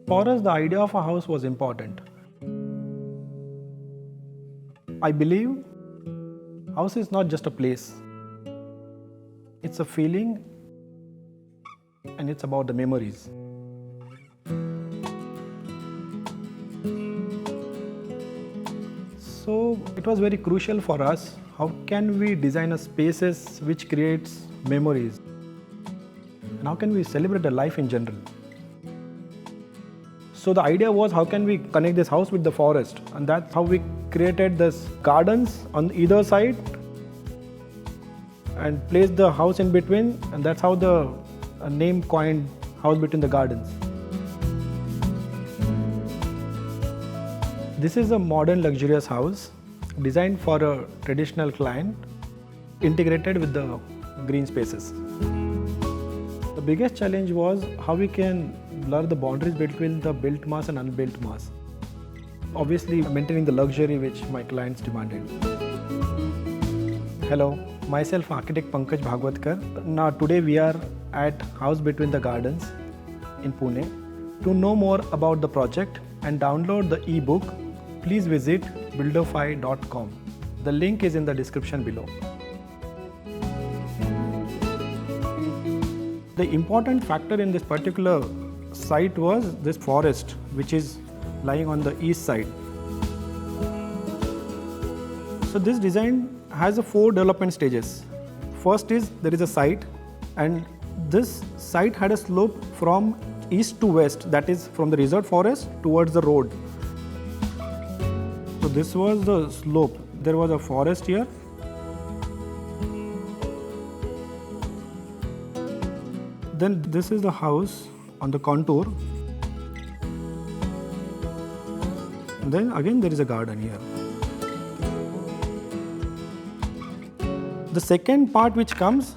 For us, the idea of a house was important. I believe house is not just a place. It's a feeling and it's about the memories. So it was very crucial for us. How can we design a spaces which creates memories? And how can we celebrate the life in general? So the idea was, how can we connect this house with the forest? And that's how we created this gardens on either side and placed the house in between, and that's how the name coined House Between the Gardens. This is a modern luxurious house designed for a traditional client, integrated with the green spaces. The biggest challenge was how we can blur the boundaries between the built mass and unbuilt mass. Obviously, maintaining the luxury which my clients demanded. Hello, myself architect Pankaj Bhagwatkar. Now today we are at House Between the Gardens in Pune. To know more about the project and download the ebook, please visit buildofy.com. The link is in the description below. The important factor in this particular site was this forest, which is lying on the east side. So this design has 4 development stages. First is there is a site, and this site had a slope from east to west, that is from the reserve forest towards the road. So this was the slope. There was a forest here. Then this is the house on the contour. And then again there is a garden here. The second part which comes,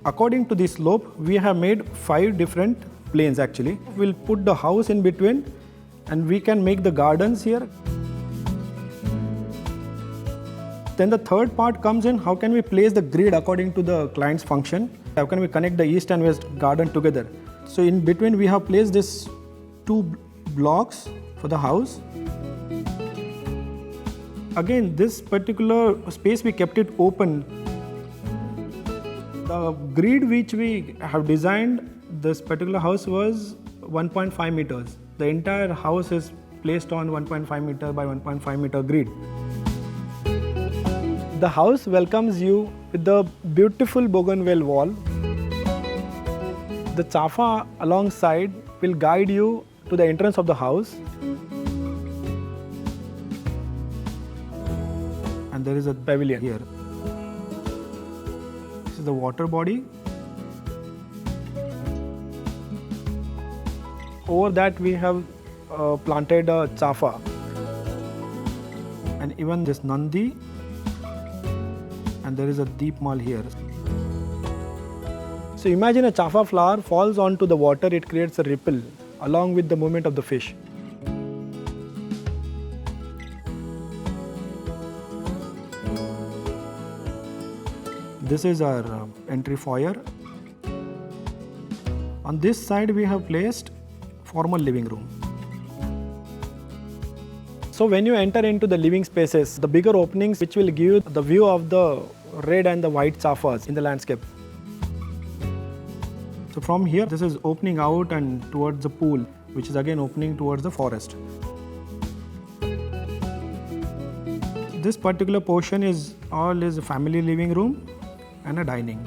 according to the slope, we have made 5 different planes actually. We'll put the house in between and we can make the gardens here. Then the third part comes in, how can we place the grid according to the client's function? How can we connect the east and west garden together? So in between we have placed this 2 blocks for the house. Again, this particular space we kept it open. The grid which we have designed this particular house was 1.5 meters. The entire house is placed on 1.5 meter by 1.5 meter grid. The house welcomes you with the beautiful bougainville wall. The chafa alongside will guide you to the entrance of the house. And there is a pavilion here. This is the water body. Over that we have planted a chafa. And even this Nandi. And there is a deep mal here. So imagine a chafa flower falls onto the water, it creates a ripple along with the movement of the fish. This is our entry foyer. On this side we have placed formal living room. So when you enter into the living spaces, the bigger openings which will give you the view of the red and the white chafas in the landscape. So from here, this is opening out and towards the pool, which is again opening towards the forest. This particular portion is a family living room and a dining.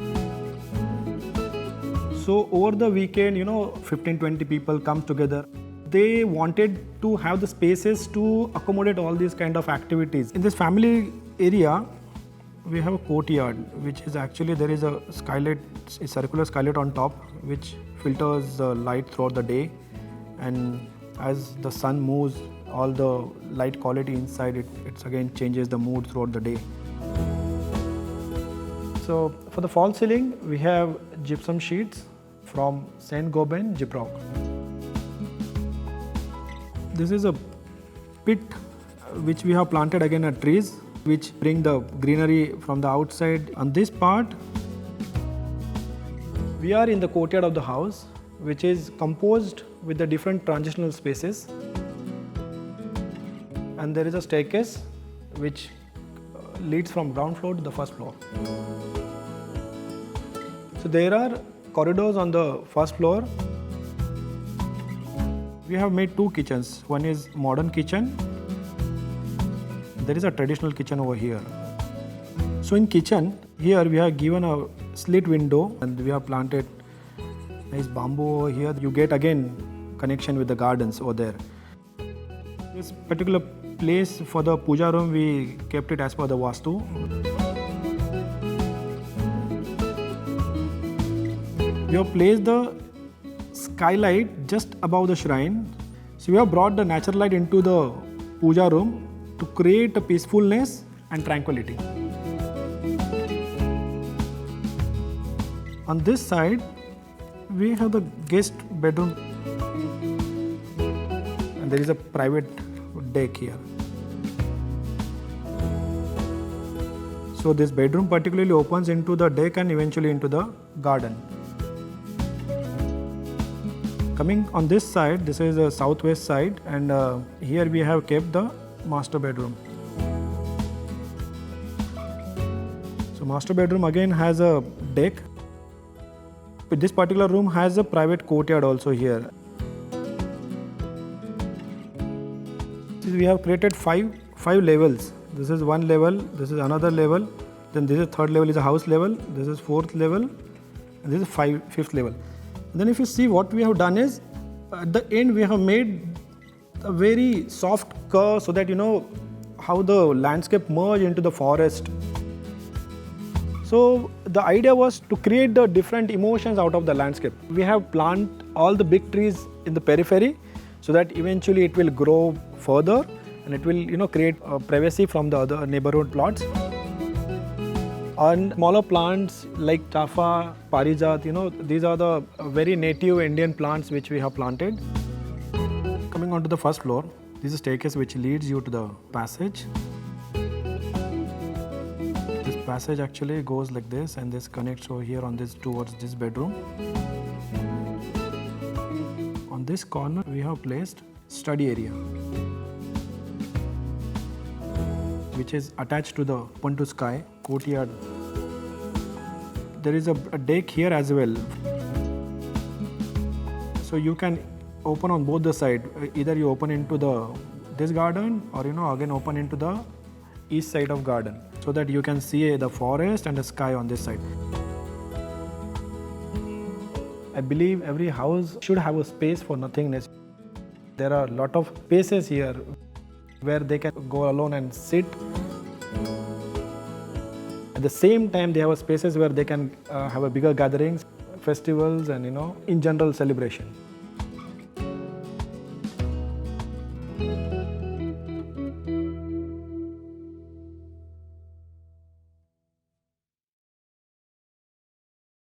So over the weekend, 15-20 people come together. They wanted to have the spaces to accommodate all these kind of activities. In this family area, we have a courtyard, which is actually, there is a skylight, a circular skylight on top, which filters the light throughout the day. And as the sun moves, all the light quality inside it again changes the mood throughout the day. So for the false ceiling, we have gypsum sheets from Saint Gobain Gyprock. This is a pit which we have planted again at trees, which bring the greenery from the outside. On this part, We are in the courtyard of the house, which is composed with the different transitional spaces. And there is a staircase which leads from ground floor to the first floor. So there are corridors on the first floor. We have made two kitchens. One is modern kitchen. There is a traditional kitchen over here. So in kitchen, here we have given a slit window and we have planted nice bamboo over here. You get again connection with the gardens over there. This particular place for the puja room, we kept it as per the Vastu. We have placed the skylight just above the shrine. So we have brought the natural light into the puja room to create a peacefulness and tranquility. On this side, we have the guest bedroom and there is a private deck here. So this bedroom particularly opens into the deck and eventually into the garden. Coming on this side, this is the southwest side, and here we have kept the master bedroom. So master bedroom again has a deck. But this particular room has a private courtyard also here. We have created five levels. This is one level, this is another level, then this is third level is a house level, this is fourth level, and this is fifth level. And then if you see what we have done is, at the end we have made a very soft curve so that you know how the landscape merge into the forest. So the idea was to create the different emotions out of the landscape. We have planted all the big trees in the periphery so that eventually it will grow further and it will create privacy from the other neighborhood plots. And smaller plants like chafa, parijat, these are the very native Indian plants which we have planted. Coming onto the first floor, this is a staircase which leads you to the passage. This passage actually goes like this and this connects over here on this towards this bedroom. On this corner we have placed study area, which is attached to the open to sky courtyard. There is a deck here as well. So you can open on both the side. Either you open into this garden or again open into the east side of garden so that you can see the forest and the sky on this side. I believe every house should have a space for nothingness. There are a lot of spaces here where they can go alone and sit. At the same time, they have spaces where they can have a bigger gatherings, festivals, and in general celebration.